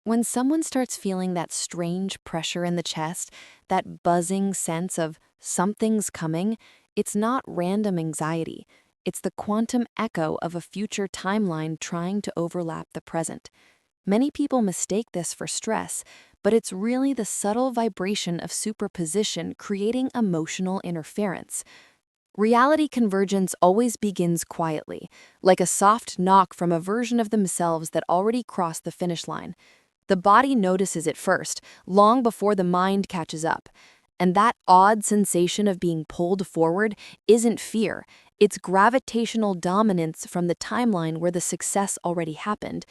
When someone starts feeling that strange pressure in the chest, that buzzing sense of something's coming, it's not random anxiety. It's the quantum echo of a future timeline trying to overlap the present. Many people mistake this for stress, but it's really the subtle vibration of superposition creating emotional interference. Reality convergence always begins quietly, like a soft knock from a version of themselves that already crossed the finish line. The body notices it first, long before the mind catches up. And that odd sensation of being pulled forward isn't fear, it's gravitational dominance from the timeline where the success already happened.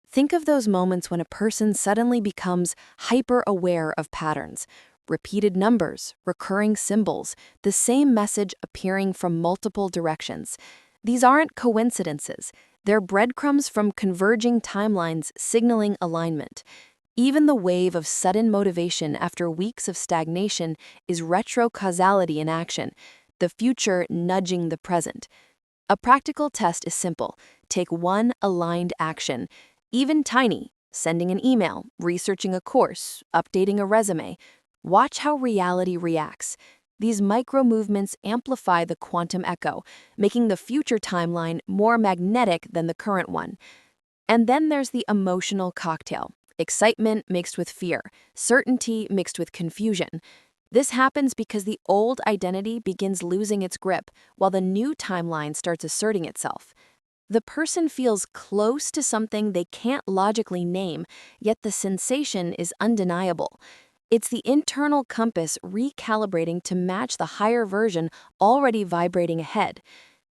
Think of those moments when a person suddenly becomes hyper-aware of patterns. Repeated numbers, recurring symbols, the same message appearing from multiple directions. These aren't coincidences. They're breadcrumbs from converging timelines signaling alignment. Even the wave of sudden motivation after weeks of stagnation is retrocausality in action, the future nudging the present. A practical test is simple. Take one aligned action, even tiny, sending an email, researching a course, updating a resume. Watch how reality reacts. These micro movements amplify the quantum echo, making the future timeline more magnetic than the current one. And then there's the emotional cocktail. Excitement mixed with fear, certainty mixed with confusion. This happens because the old identity begins losing its grip while the new timeline starts asserting itself. The person feels close to something they can't logically name, yet the sensation is undeniable. It's the internal compass recalibrating to match the higher version already vibrating ahead.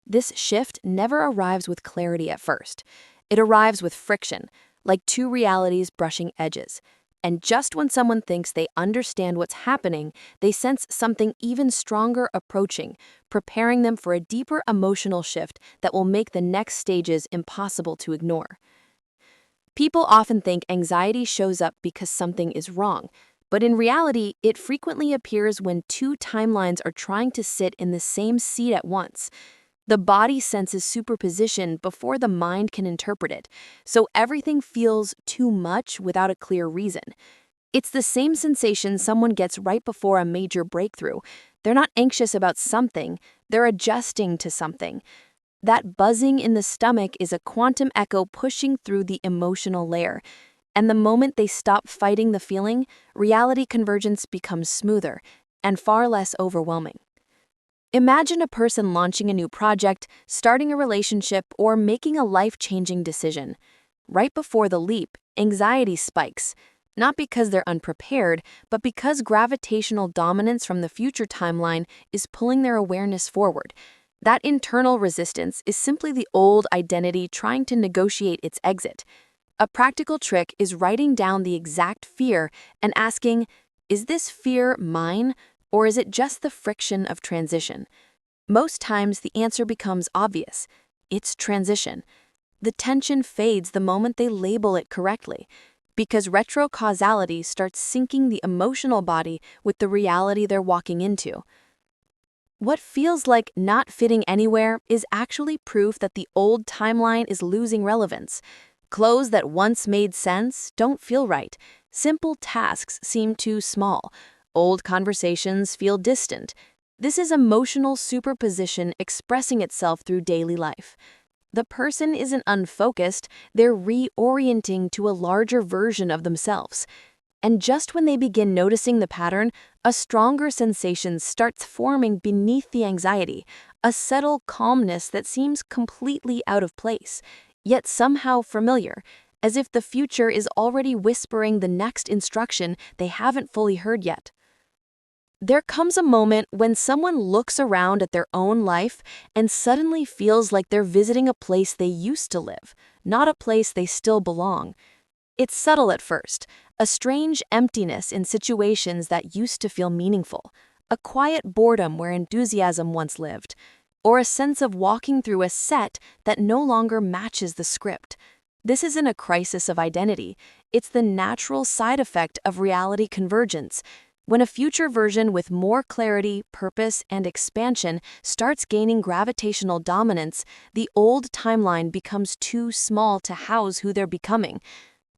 This shift never arrives with clarity at first. It arrives with friction, like two realities brushing edges. And just when someone thinks they understand what's happening, they sense something even stronger approaching, preparing them for a deeper emotional shift that will make the next stages impossible to ignore. People often think anxiety shows up because something is wrong, but in reality, it frequently appears when two timelines are trying to sit in the same seat at once. The body senses superposition before the mind can interpret it, so everything feels too much without a clear reason. It's the same sensation someone gets right before a major breakthrough. They're not anxious about something, they're adjusting to something. That buzzing in the stomach is a quantum echo pushing through the emotional layer. And the moment they stop fighting the feeling, reality convergence becomes smoother and far less overwhelming. Imagine a person launching a new project, starting a relationship, or making a life-changing decision. Right before the leap, anxiety spikes, not because they're unprepared, but because gravitational dominance from the future timeline is pulling their awareness forward. That internal resistance is simply the old identity trying to negotiate its exit. A practical trick is writing down the exact fear and asking, is this fear mine, or is it just the friction of transition? Most times the answer becomes obvious. It's transition. The tension fades the moment they label it correctly, because retrocausality starts syncing the emotional body with the reality they're walking into. What feels like not fitting anywhere is actually proof that the old timeline is losing relevance. Clothes that once made sense don't feel right. Simple tasks seem too small. Old conversations feel distant. This is emotional superposition expressing itself through daily life. The person isn't unfocused, they're reorienting to a larger version of themselves. And just when they begin noticing the pattern, a stronger sensation starts forming beneath the anxiety, a subtle calmness that seems completely out of place, yet somehow familiar, as if the future is already whispering the next instruction they haven't fully heard yet. There comes a moment when someone looks around at their own life and suddenly feels like they're visiting a place they used to live, not a place they still belong. It's subtle at first, a strange emptiness in situations that used to feel meaningful, a quiet boredom where enthusiasm once lived, or a sense of walking through a set that no longer matches the script. This isn't a crisis of identity, it's the natural side effect of reality convergence. When a future version with more clarity, purpose, and expansion starts gaining gravitational dominance, the old timeline becomes too small to house who they're becoming.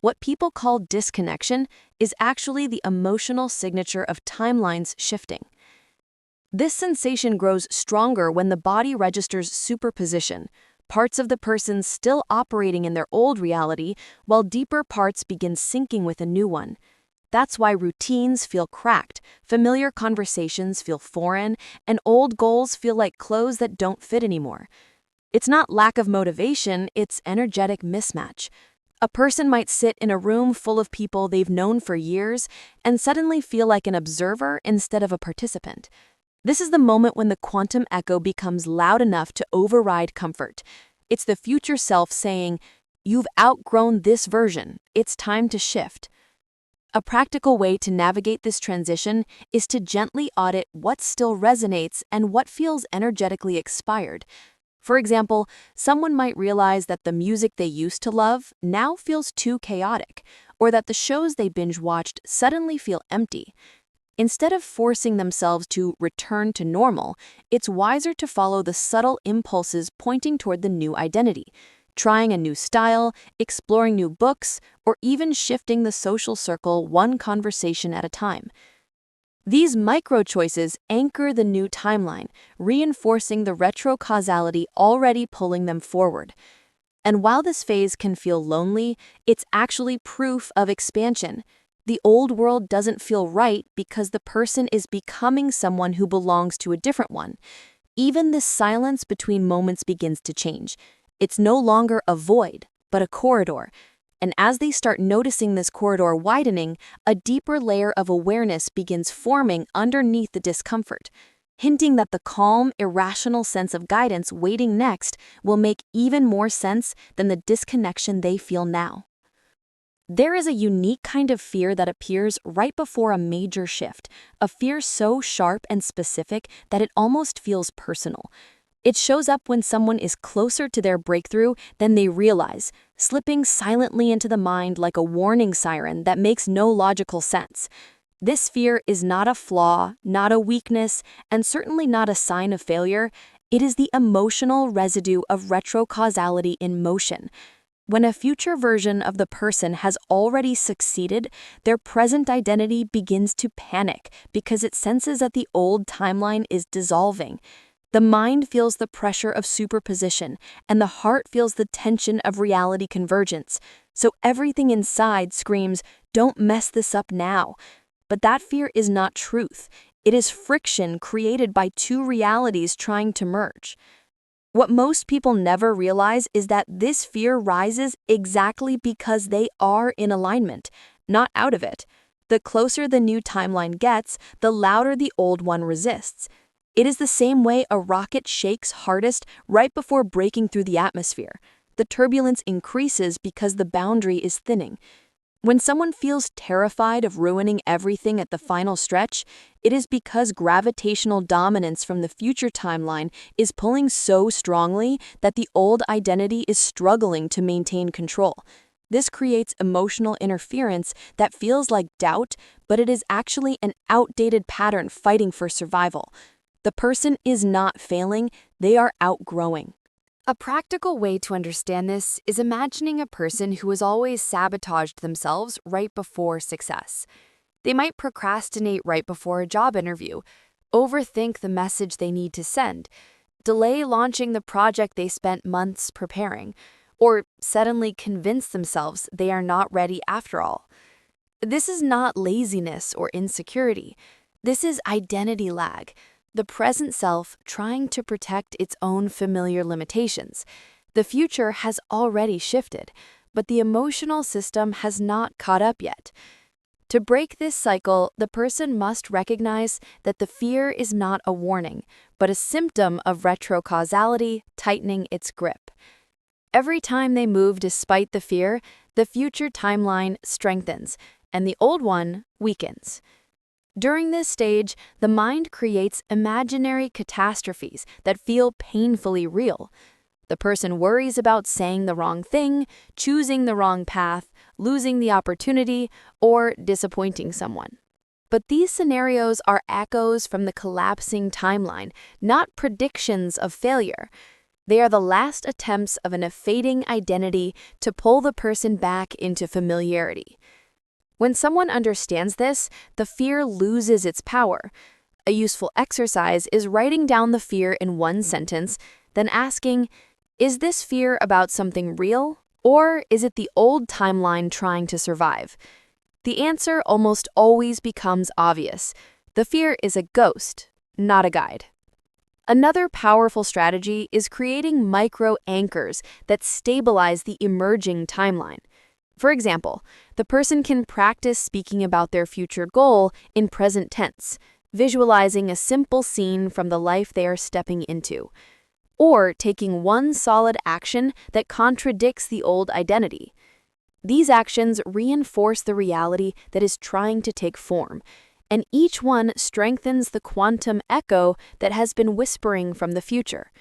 What people call disconnection is actually the emotional signature of timelines shifting. This sensation grows stronger when the body registers superposition, parts of the person still operating in their old reality, while deeper parts begin syncing with a new one. That's why routines feel cracked, familiar conversations feel foreign, and old goals feel like clothes that don't fit anymore. It's not lack of motivation, it's energetic mismatch. A person might sit in a room full of people they've known for years and suddenly feel like an observer instead of a participant. This is the moment when the quantum echo becomes loud enough to override comfort. It's the future self saying, "You've outgrown this version, it's time to shift." A practical way to navigate this transition is to gently audit what still resonates and what feels energetically expired. For example, someone might realize that the music they used to love now feels too chaotic, or that the shows they binge-watched suddenly feel empty. Instead of forcing themselves to return to normal, it's wiser to follow the subtle impulses pointing toward the new identity. Trying a new style, exploring new books, or even shifting the social circle one conversation at a time. These micro-choices anchor the new timeline, reinforcing the retrocausality already pulling them forward. And while this phase can feel lonely, it's actually proof of expansion. The old world doesn't feel right because the person is becoming someone who belongs to a different one. Even this silence between moments begins to change. It's no longer a void, but a corridor. And as they start noticing this corridor widening, a deeper layer of awareness begins forming underneath the discomfort, hinting that the calm, irrational sense of guidance waiting next will make even more sense than the disconnection they feel now. There is a unique kind of fear that appears right before a major shift, a fear so sharp and specific that it almost feels personal. It shows up when someone is closer to their breakthrough than they realize, slipping silently into the mind like a warning siren that makes no logical sense. This fear is not a flaw, not a weakness, and certainly not a sign of failure. It is the emotional residue of retrocausality in motion. When a future version of the person has already succeeded, their present identity begins to panic because it senses that the old timeline is dissolving. The mind feels the pressure of superposition, and the heart feels the tension of reality convergence. So everything inside screams, "Don't mess this up now." But that fear is not truth. It is friction created by two realities trying to merge. What most people never realize is that this fear rises exactly because they are in alignment, not out of it. The closer the new timeline gets, the louder the old one resists. It is the same way a rocket shakes hardest right before breaking through the atmosphere. The turbulence increases because the boundary is thinning. When someone feels terrified of ruining everything at the final stretch, it is because gravitational dominance from the future timeline is pulling so strongly that the old identity is struggling to maintain control. This creates emotional interference that feels like doubt, but it is actually an outdated pattern fighting for survival. The person is not failing, they are outgrowing. A practical way to understand this is imagining a person who has always sabotaged themselves right before success. They might procrastinate right before a job interview, overthink the message they need to send, delay launching the project they spent months preparing, or suddenly convince themselves they are not ready after all. This is not laziness or insecurity. This is identity lag. The present self trying to protect its own familiar limitations. The future has already shifted, but the emotional system has not caught up yet. To break this cycle, the person must recognize that the fear is not a warning, but a symptom of retrocausality tightening its grip. Every time they move despite the fear, the future timeline strengthens, and the old one weakens. During this stage, the mind creates imaginary catastrophes that feel painfully real. The person worries about saying the wrong thing, choosing the wrong path, losing the opportunity, or disappointing someone. But these scenarios are echoes from the collapsing timeline, not predictions of failure. They are the last attempts of an fading identity to pull the person back into familiarity. When someone understands this, the fear loses its power. A useful exercise is writing down the fear in one sentence, then asking, is this fear about something real, or is it the old timeline trying to survive? The answer almost always becomes obvious. The fear is a ghost, not a guide. Another powerful strategy is creating micro-anchors that stabilize the emerging timeline. For example, the person can practice speaking about their future goal in present tense, visualizing a simple scene from the life they are stepping into, or taking one solid action that contradicts the old identity. These actions reinforce the reality that is trying to take form, and each one strengthens the quantum echo that has been whispering from the future.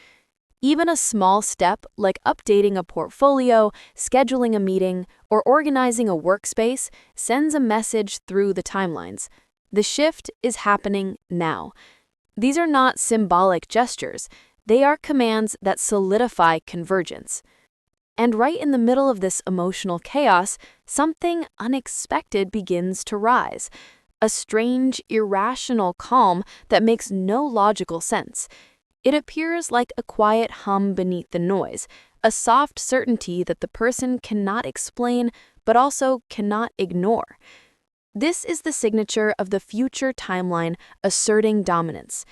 Even a small step like updating a portfolio, scheduling a meeting, or organizing a workspace sends a message through the timelines. The shift is happening now. These are not symbolic gestures. They are commands that solidify convergence. And right in the middle of this emotional chaos, something unexpected begins to rise. A strange, irrational calm that makes no logical sense. It appears like a quiet hum beneath the noise, a soft certainty that the person cannot explain but also cannot ignore. This is the signature of the future timeline asserting dominance.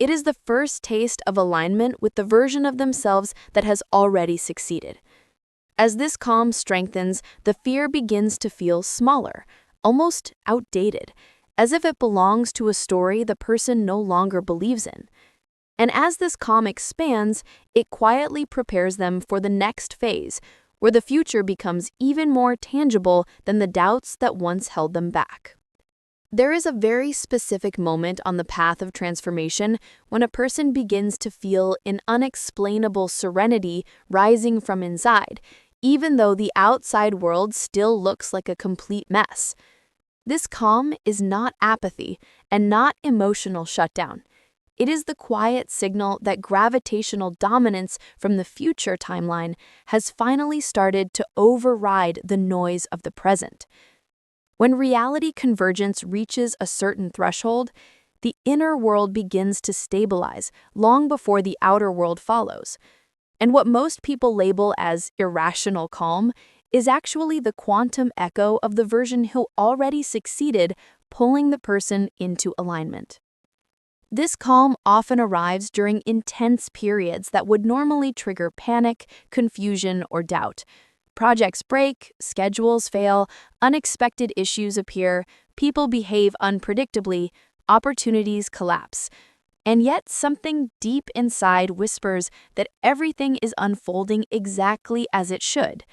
It is the first taste of alignment with the version of themselves that has already succeeded. As this calm strengthens, the fear begins to feel smaller, almost outdated, as if it belongs to a story the person no longer believes in. And as this calm expands, it quietly prepares them for the next phase, where the future becomes even more tangible than the doubts that once held them back. There is a very specific moment on the path of transformation when a person begins to feel an unexplainable serenity rising from inside, even though the outside world still looks like a complete mess. This calm is not apathy and not emotional shutdown. It is the quiet signal that gravitational dominance from the future timeline has finally started to override the noise of the present. When reality convergence reaches a certain threshold, the inner world begins to stabilize long before the outer world follows. And what most people label as irrational calm is actually the quantum echo of the version who already succeeded, pulling the person into alignment. This calm often arrives during intense periods that would normally trigger panic, confusion, or doubt. Projects break, schedules fail, unexpected issues appear, people behave unpredictably, opportunities collapse. And yet something deep inside whispers that everything is unfolding exactly as it should.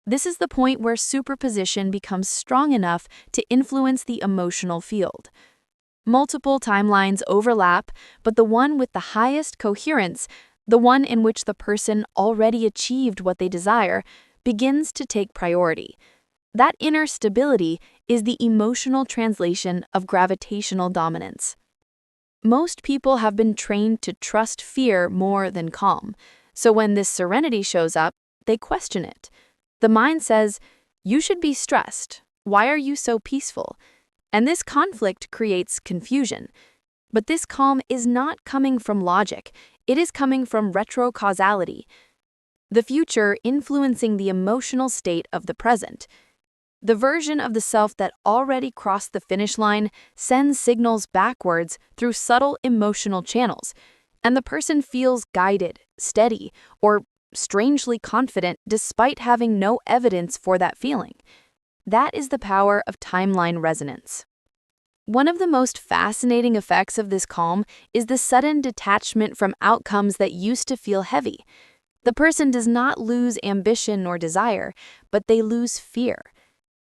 This is the point where superposition becomes strong enough to influence the emotional field. Multiple timelines overlap, but the one with the highest coherence, the one in which the person already achieved what they desire, begins to take priority. That inner stability is the emotional translation of gravitational dominance. Most people have been trained to trust fear more than calm, so when this serenity shows up, they question it. The mind says, "You should be stressed. Why are you so peaceful?" And this conflict creates confusion. But this calm is not coming from logic, it is coming from retrocausality. The future influencing the emotional state of the present. The version of the self that already crossed the finish line sends signals backwards through subtle emotional channels, and the person feels guided, steady, or strangely confident despite having no evidence for that feeling. That is the power of timeline resonance. One of the most fascinating effects of this calm is the sudden detachment from outcomes that used to feel heavy. The person does not lose ambition or desire, but they lose fear.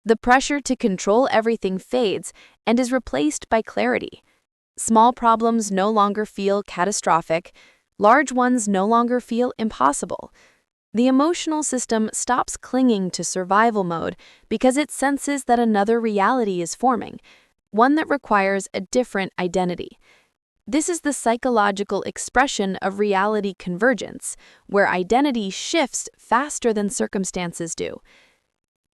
The pressure to control everything fades and is replaced by clarity. Small problems no longer feel catastrophic, large ones no longer feel impossible. The emotional system stops clinging to survival mode because it senses that another reality is forming, one that requires a different identity. This is the psychological expression of reality convergence, where identity shifts faster than circumstances do.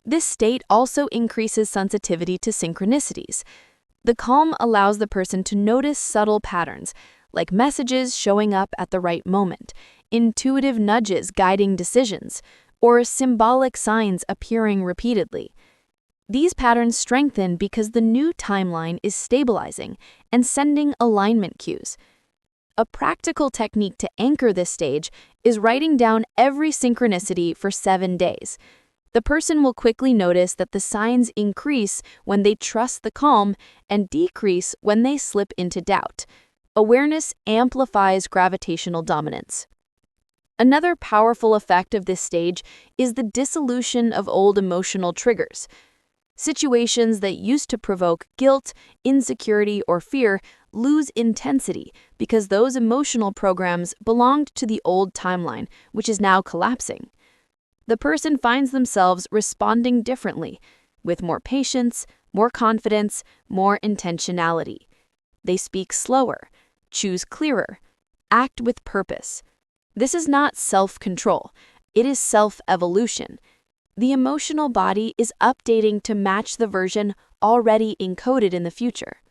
This state also increases sensitivity to synchronicities. The calm allows the person to notice subtle patterns, like messages showing up at the right moment, intuitive nudges guiding decisions, or symbolic signs appearing repeatedly. These patterns strengthen because the new timeline is stabilizing and sending alignment cues. A practical technique to anchor this stage is writing down every synchronicity for 7 days. The person will quickly notice that the signs increase when they trust the calm and decrease when they slip into doubt. Awareness amplifies gravitational dominance. Another powerful effect of this stage is the dissolution of old emotional triggers. Situations that used to provoke guilt, insecurity, or fear lose intensity because those emotional programs belonged to the old timeline, which is now collapsing. The person finds themselves responding differently, with more patience, more confidence, more intentionality. They speak slower, choose clearer, act with purpose. This is not self-control, it is self-evolution. The emotional body is updating to match the version already encoded in the future.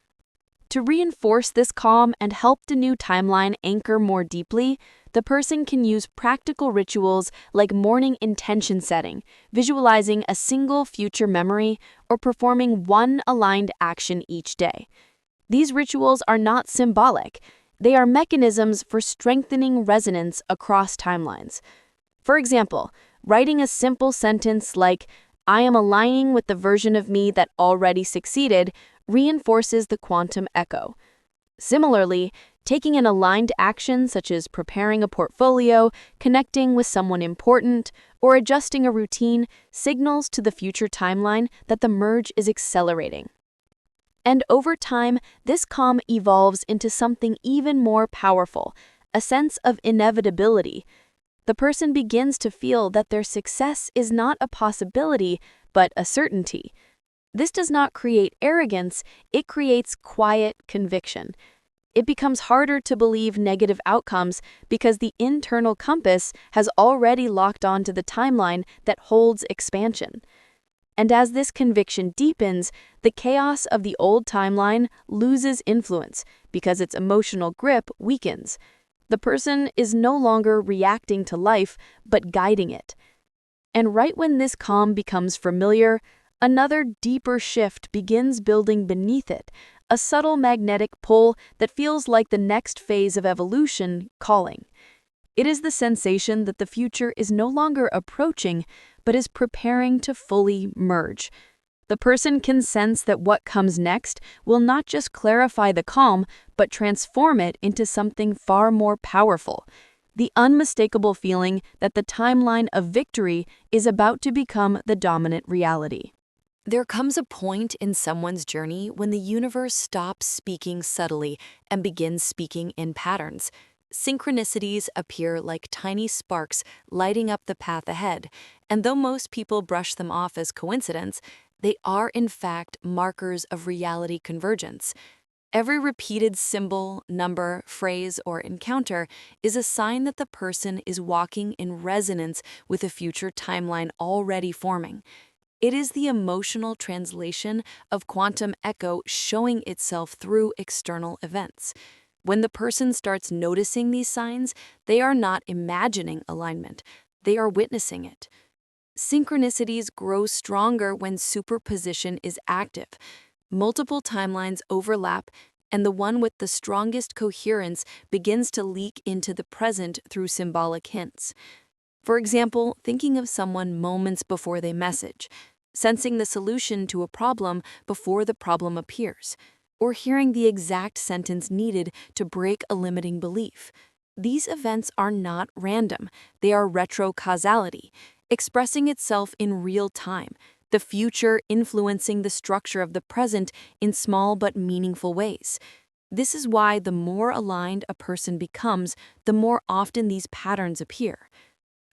To reinforce this calm and help the new timeline anchor more deeply, the person can use practical rituals like morning intention setting, visualizing a single future memory, or performing one aligned action each day. These rituals are not symbolic. They are mechanisms for strengthening resonance across timelines. For example, writing a simple sentence like, "I am aligning with the version of me that already succeeded," reinforces the quantum echo. Similarly, taking an aligned action such as preparing a portfolio, connecting with someone important, or adjusting a routine signals to the future timeline that the merge is accelerating. And over time, this calm evolves into something even more powerful, a sense of inevitability. The person begins to feel that their success is not a possibility, but a certainty. This does not create arrogance, it creates quiet conviction. It becomes harder to believe negative outcomes because the internal compass has already locked onto the timeline that holds expansion. And as this conviction deepens, the chaos of the old timeline loses influence because its emotional grip weakens. The person is no longer reacting to life, but guiding it. And right when this calm becomes familiar, another deeper shift begins building beneath it, a subtle magnetic pull that feels like the next phase of evolution calling. It is the sensation that the future is no longer approaching, but is preparing to fully merge. The person can sense that what comes next will not just clarify the calm, but transform it into something far more powerful. The unmistakable feeling that the timeline of victory is about to become the dominant reality. There comes a point in someone's journey when the universe stops speaking subtly and begins speaking in patterns. Synchronicities appear like tiny sparks lighting up the path ahead, and though most people brush them off as coincidence, they are in fact markers of reality convergence. Every repeated symbol, number, phrase, or encounter is a sign that the person is walking in resonance with a future timeline already forming. It is the emotional translation of quantum echo showing itself through external events. When the person starts noticing these signs, they are not imagining alignment, they are witnessing it. Synchronicities grow stronger when superposition is active. Multiple timelines overlap, and the one with the strongest coherence begins to leak into the present through symbolic hints. For example, thinking of someone moments before they message, sensing the solution to a problem before the problem appears, or hearing the exact sentence needed to break a limiting belief. These events are not random, they are retrocausality, expressing itself in real time, the future influencing the structure of the present in small but meaningful ways. This is why the more aligned a person becomes, the more often these patterns appear.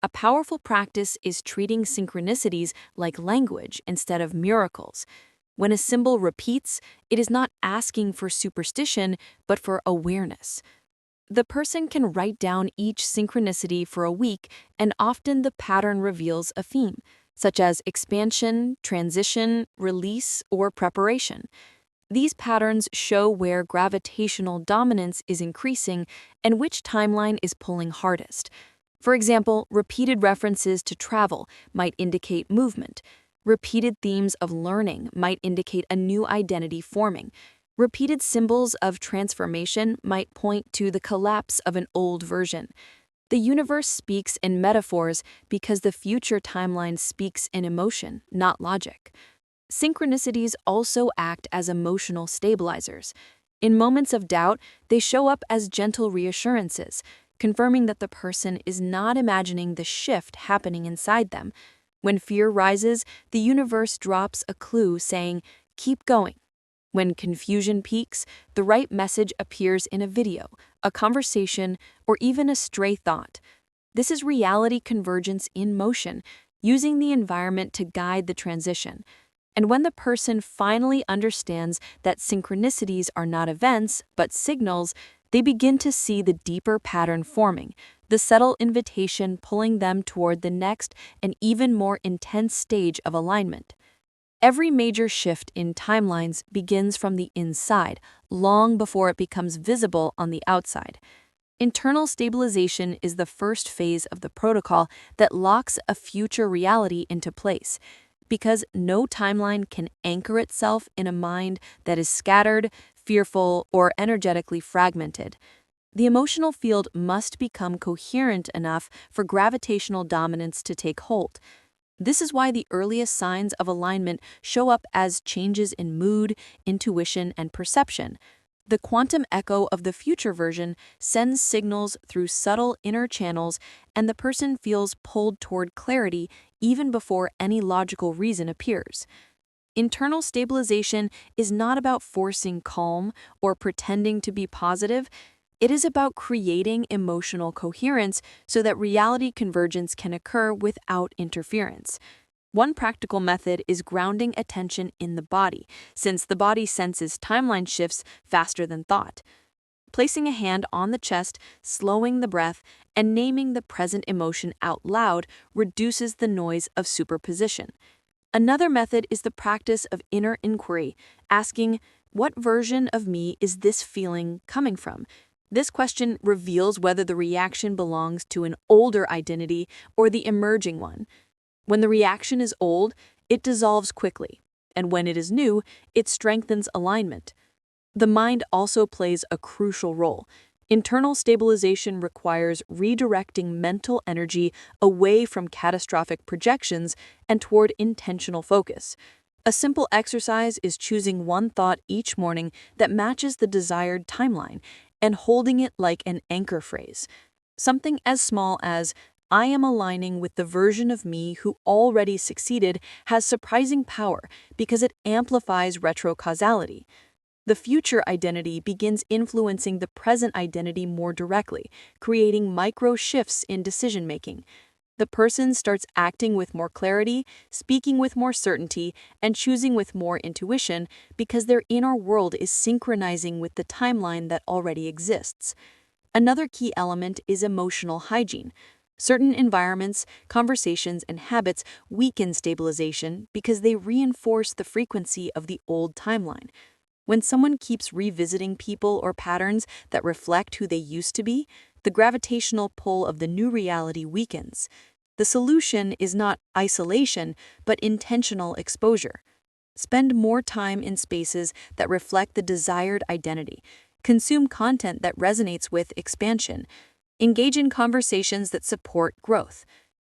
A powerful practice is treating synchronicities like language instead of miracles. When a symbol repeats, it is not asking for superstition, but for awareness. The person can write down each synchronicity for a week, and often the pattern reveals a theme, such as expansion, transition, release, or preparation. These patterns show where gravitational dominance is increasing and which timeline is pulling hardest. For example, repeated references to travel might indicate movement. Repeated themes of learning might indicate a new identity forming. Repeated symbols of transformation might point to the collapse of an old version. The universe speaks in metaphors because the future timeline speaks in emotion, not logic. Synchronicities also act as emotional stabilizers. In moments of doubt, they show up as gentle reassurances, confirming that the person is not imagining the shift happening inside them. When fear rises, the universe drops a clue saying, "Keep going." When confusion peaks, the right message appears in a video, a conversation, or even a stray thought. This is reality convergence in motion, using the environment to guide the transition. And when the person finally understands that synchronicities are not events, but signals, they begin to see the deeper pattern forming, the subtle invitation pulling them toward the next and even more intense stage of alignment. Every major shift in timelines begins from the inside, long before it becomes visible on the outside. Internal stabilization is the first phase of the protocol that locks a future reality into place, because no timeline can anchor itself in a mind that is scattered, fearful, or energetically fragmented. The emotional field must become coherent enough for gravitational dominance to take hold. This is why the earliest signs of alignment show up as changes in mood, intuition, and perception. The quantum echo of the future version sends signals through subtle inner channels, and the person feels pulled toward clarity even before any logical reason appears. Internal stabilization is not about forcing calm or pretending to be positive. It is about creating emotional coherence so that reality convergence can occur without interference. One practical method is grounding attention in the body, since the body senses timeline shifts faster than thought. Placing a hand on the chest, slowing the breath, and naming the present emotion out loud reduces the noise of superposition. Another method is the practice of inner inquiry, asking, "What version of me is this feeling coming from?" This question reveals whether the reaction belongs to an older identity or the emerging one. When the reaction is old, it dissolves quickly, and when it is new, it strengthens alignment. The mind also plays a crucial role. Internal stabilization requires redirecting mental energy away from catastrophic projections and toward intentional focus. A simple exercise is choosing one thought each morning that matches the desired timeline and holding it like an anchor phrase. Something as small as, "I am aligning with the version of me who already succeeded," has surprising power because it amplifies retrocausality. The future identity begins influencing the present identity more directly, creating micro shifts in decision-making. The person starts acting with more clarity, speaking with more certainty, and choosing with more intuition because their inner world is synchronizing with the timeline that already exists. Another key element is emotional hygiene. Certain environments, conversations, and habits weaken stabilization because they reinforce the frequency of the old timeline. When someone keeps revisiting people or patterns that reflect who they used to be, the gravitational pull of the new reality weakens. The solution is not isolation, but intentional exposure. Spend more time in spaces that reflect the desired identity. Consume content that resonates with expansion. Engage in conversations that support growth.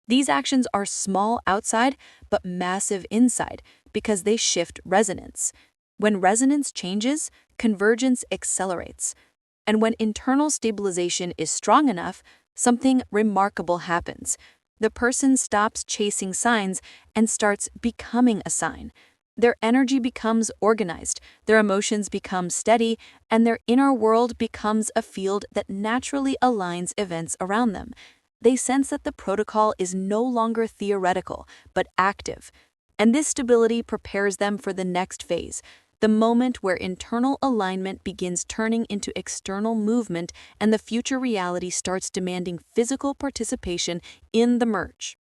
These actions are small outside, but massive inside, because they shift resonance. When resonance changes, convergence accelerates. And when internal stabilization is strong enough, something remarkable happens. The person stops chasing signs and starts becoming a sign. Their energy becomes organized, their emotions become steady, and their inner world becomes a field that naturally aligns events around them. They sense that the protocol is no longer theoretical, but active. And this stability prepares them for the next phase, the moment where internal alignment begins turning into external movement and the future reality starts demanding physical participation in the merge.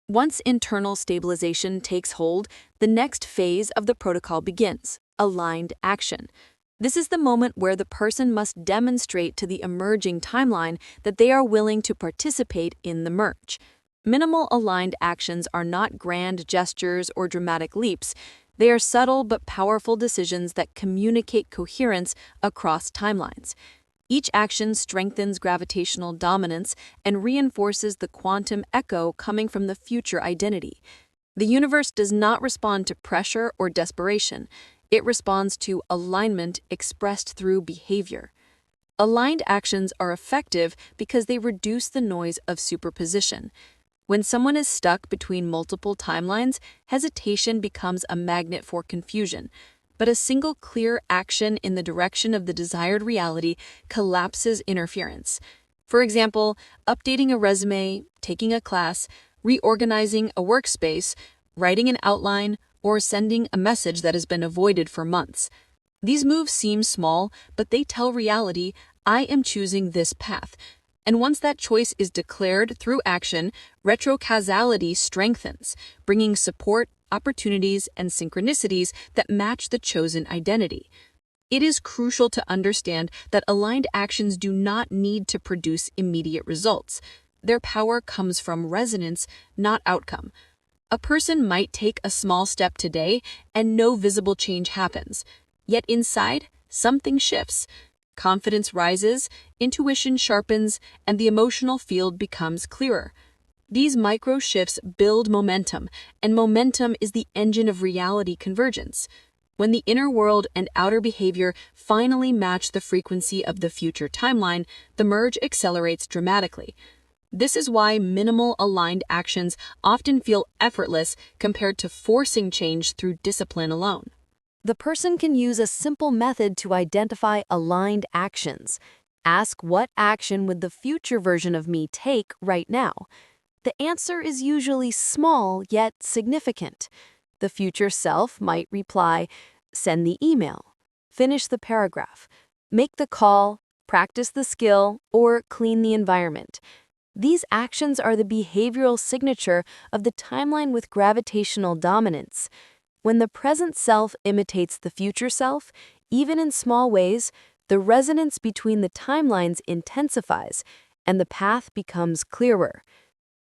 Once internal stabilization takes hold, the next phase of the protocol begins, aligned action. This is the moment where the person must demonstrate to the emerging timeline that they are willing to participate in the merge. Minimal aligned actions are not grand gestures or dramatic leaps. They are subtle but powerful decisions that communicate coherence across timelines. Each action strengthens gravitational dominance and reinforces the quantum echo coming from the future identity. The universe does not respond to pressure or desperation. It responds to alignment expressed through behavior. Aligned actions are effective because they reduce the noise of superposition. When someone is stuck between multiple timelines, hesitation becomes a magnet for confusion. But a single clear action in the direction of the desired reality collapses interference. For example, updating a resume, taking a class, reorganizing a workspace, writing an outline, or sending a message that has been avoided for months. These moves seem small, but they tell reality, I am choosing this path. And once that choice is declared through action, retrocausality strengthens, bringing support, opportunities, and synchronicities that match the chosen identity. It is crucial to understand that aligned actions do not need to produce immediate results. Their power comes from resonance, not outcome. A person might take a small step today and no visible change happens. Yet inside, something shifts. Confidence rises, intuition sharpens, and the emotional field becomes clearer. These micro shifts build momentum, and momentum is the engine of reality convergence. When the inner world and outer behavior finally match the frequency of the future timeline, the merge accelerates dramatically. This is why minimal aligned actions often feel effortless compared to forcing change through discipline alone. The person can use a simple method to identify aligned actions. Ask, what action would the future version of me take right now? The answer is usually small yet significant. The future self might reply, send the email, finish the paragraph, make the call, practice the skill, or clean the environment. These actions are the behavioral signature of the timeline with gravitational dominance. When the present self imitates the future self, even in small ways, the resonance between the timelines intensifies and the path becomes clearer.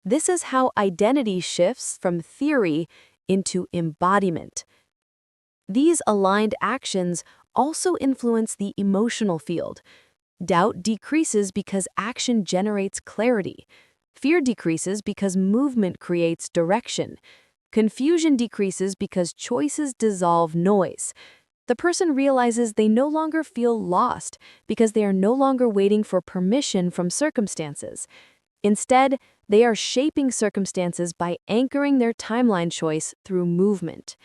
This is how identity shifts from theory into embodiment. These aligned actions also influence the emotional field. Doubt decreases because action generates clarity. Fear decreases because movement creates direction. Confusion decreases because choices dissolve noise. The person realizes they no longer feel lost because they are no longer waiting for permission from circumstances. Instead, they are shaping circumstances by anchoring their timeline choice through movement.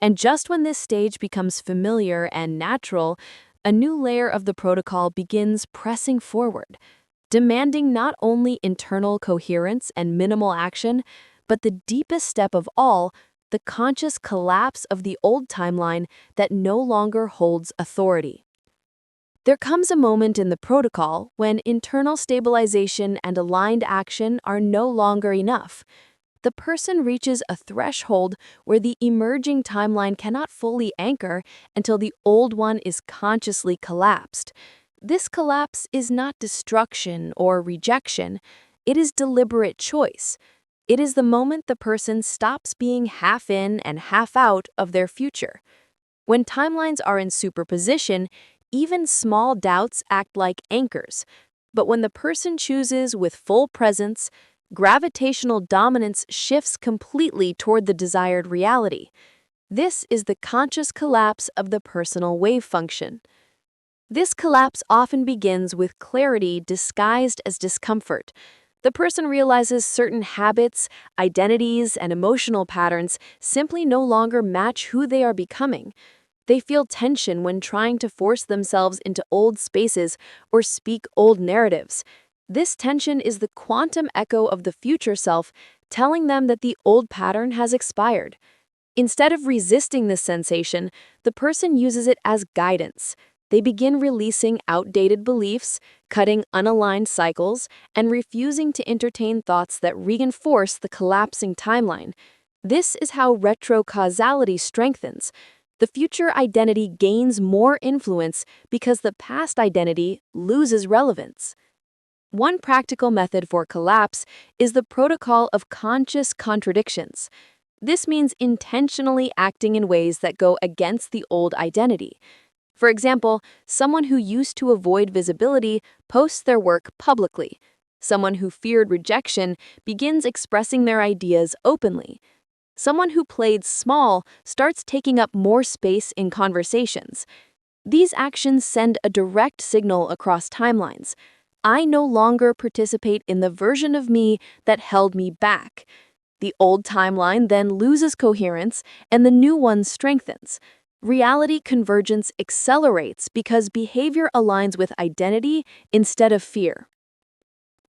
And just when this stage becomes familiar and natural, a new layer of the protocol begins pressing forward, demanding not only internal coherence and minimal action, but the deepest step of all, the conscious collapse of the old timeline that no longer holds authority. There comes a moment in the protocol when internal stabilization and aligned action are no longer enough. The person reaches a threshold where the emerging timeline cannot fully anchor until the old one is consciously collapsed. This collapse is not destruction or rejection, it is deliberate choice. It is the moment the person stops being half in and half out of their future. When timelines are in superposition, even small doubts act like anchors. But when the person chooses with full presence, gravitational dominance shifts completely toward the desired reality. This is the conscious collapse of the personal wave function. This collapse often begins with clarity disguised as discomfort. The person realizes certain habits, identities, and emotional patterns simply no longer match who they are becoming. They feel tension when trying to force themselves into old spaces or speak old narratives. This tension is the quantum echo of the future self, telling them that the old pattern has expired. Instead of resisting this sensation, the person uses it as guidance. They begin releasing outdated beliefs, cutting unaligned cycles, and refusing to entertain thoughts that reinforce the collapsing timeline. This is how retrocausality strengthens. The future identity gains more influence because the past identity loses relevance. One practical method for collapse is the protocol of conscious contradictions. This means intentionally acting in ways that go against the old identity. For example, someone who used to avoid visibility posts their work publicly. Someone who feared rejection begins expressing their ideas openly. Someone who played small starts taking up more space in conversations. These actions send a direct signal across timelines. I no longer participate in the version of me that held me back. The old timeline then loses coherence and the new one strengthens. Reality convergence accelerates because behavior aligns with identity instead of fear.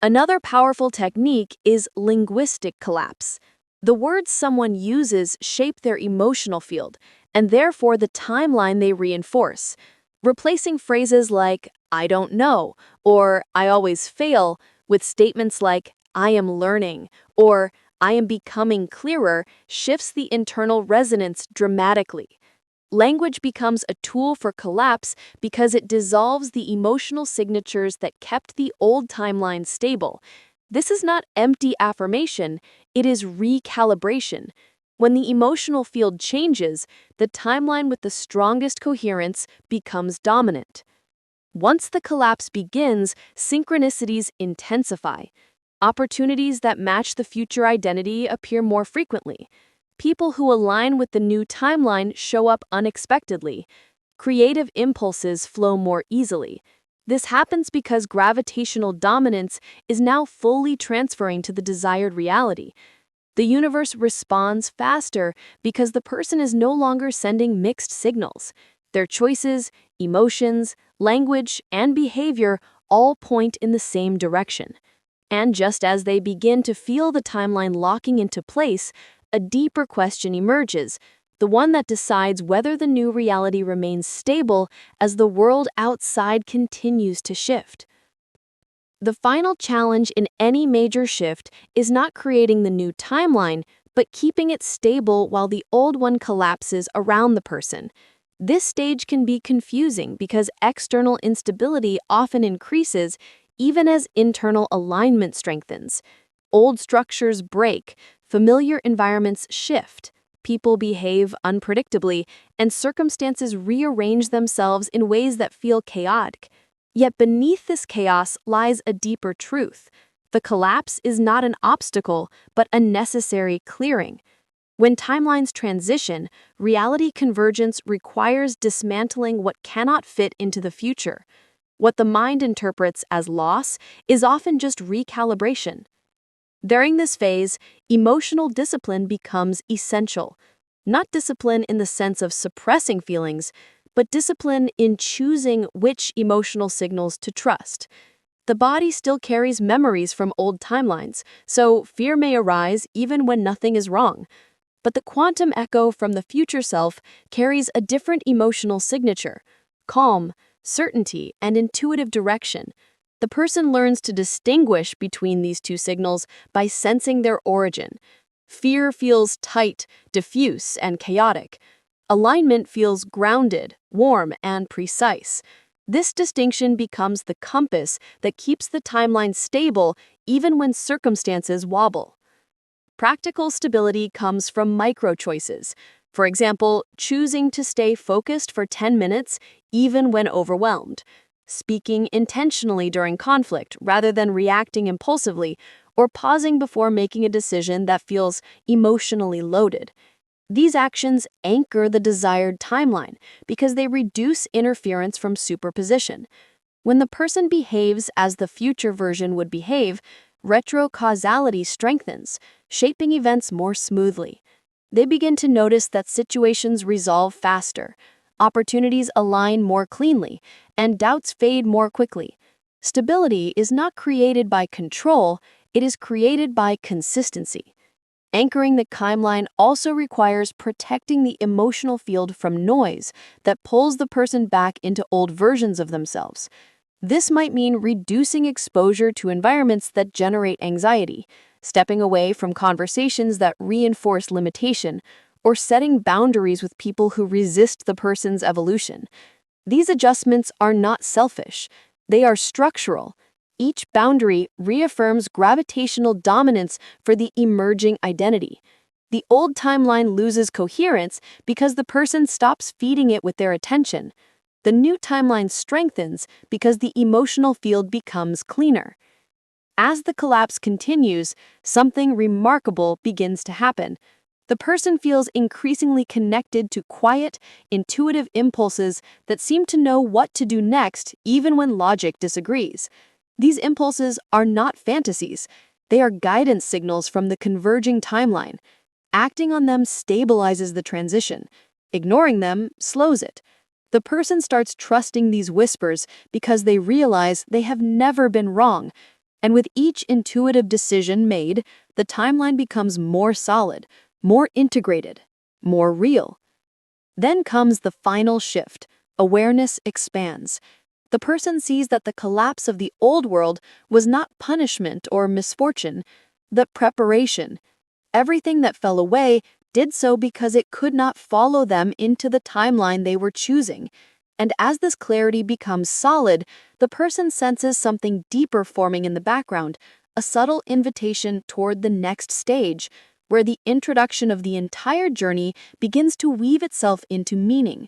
Another powerful technique is linguistic collapse. The words someone uses shape their emotional field, and therefore the timeline they reinforce. Replacing phrases like, I don't know, or I always fail, with statements like, I am learning, or I am becoming clearer, shifts the internal resonance dramatically. Language becomes a tool for collapse because it dissolves the emotional signatures that kept the old timeline stable. This is not empty affirmation, it is recalibration. When the emotional field changes, the timeline with the strongest coherence becomes dominant. Once the collapse begins, synchronicities intensify. Opportunities that match the future identity appear more frequently. People who align with the new timeline show up unexpectedly. Creative impulses flow more easily. This happens because gravitational dominance is now fully transferring to the desired reality. The universe responds faster because the person is no longer sending mixed signals. Their choices, emotions, language, and behavior all point in the same direction. And just as they begin to feel the timeline locking into place, a deeper question emerges, the one that decides whether the new reality remains stable as the world outside continues to shift. The final challenge in any major shift is not creating the new timeline, but keeping it stable while the old one collapses around the person. This stage can be confusing because external instability often increases even as internal alignment strengthens. Old structures break, familiar environments shift, people behave unpredictably, and circumstances rearrange themselves in ways that feel chaotic. Yet beneath this chaos lies a deeper truth. The collapse is not an obstacle, but a necessary clearing. When timelines transition, reality convergence requires dismantling what cannot fit into the future. What the mind interprets as loss is often just recalibration. During this phase, emotional discipline becomes essential. Not discipline in the sense of suppressing feelings, but discipline in choosing which emotional signals to trust. The body still carries memories from old timelines, so fear may arise even when nothing is wrong. But the quantum echo from the future self carries a different emotional signature: calm, certainty, and intuitive direction. The person learns to distinguish between these two signals by sensing their origin. Fear feels tight, diffuse, and chaotic. Alignment feels grounded, warm, and precise. This distinction becomes the compass that keeps the timeline stable even when circumstances wobble. Practical stability comes from micro-choices. For example, choosing to stay focused for 10 minutes even when overwhelmed, speaking intentionally during conflict rather than reacting impulsively, or pausing before making a decision that feels emotionally loaded. These actions anchor the desired timeline because they reduce interference from superposition. When the person behaves as the future version would behave, retrocausality strengthens, shaping events more smoothly. They begin to notice that situations resolve faster, opportunities align more cleanly, and doubts fade more quickly. Stability is not created by control, it is created by consistency. Anchoring the timeline also requires protecting the emotional field from noise that pulls the person back into old versions of themselves. This might mean reducing exposure to environments that generate anxiety, stepping away from conversations that reinforce limitation, or setting boundaries with people who resist the person's evolution. These adjustments are not selfish, they are structural. Each boundary reaffirms gravitational dominance for the emerging identity. The old timeline loses coherence because the person stops feeding it with their attention. The new timeline strengthens because the emotional field becomes cleaner. As the collapse continues, something remarkable begins to happen. The person feels increasingly connected to quiet, intuitive impulses that seem to know what to do next, even when logic disagrees. These impulses are not fantasies. They are guidance signals from the converging timeline. Acting on them stabilizes the transition. Ignoring them slows it. The person starts trusting these whispers because they realize they have never been wrong. And with each intuitive decision made, the timeline becomes more solid, more integrated, more real. Then comes the final shift. Awareness expands. The person sees that the collapse of the old world was not punishment or misfortune, but preparation. Everything that fell away did so because it could not follow them into the timeline they were choosing. And as this clarity becomes solid, the person senses something deeper forming in the background, a subtle invitation toward the next stage, where the introduction of the entire journey begins to weave itself into meaning.